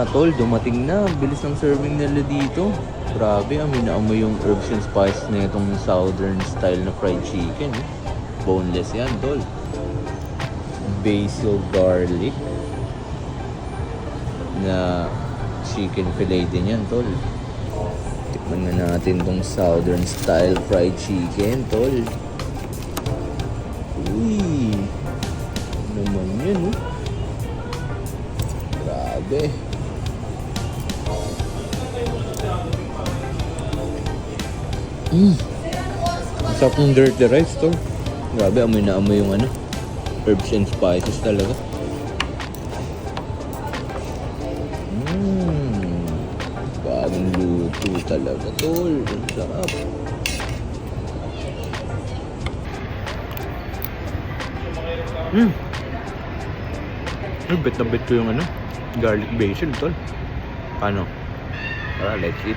na tol, dumating na. Bilis ng serving nila dito. Grabe, amoy na amoy yung herbs and spices na itong southern style na fried chicken. Boneless yan tol. Basil garlic na chicken fillet din yan tol. Tikman na natin tong southern style fried chicken tol. Uy, naman yan grabe. Sarap ng dirty rice tol. Grabe, amoy na amoy yung herbs and spices talaga. Bagong luto talaga tol. Ang sarap. Bet na bet ko yung garlic basil tol. Paano? Tara, let's eat.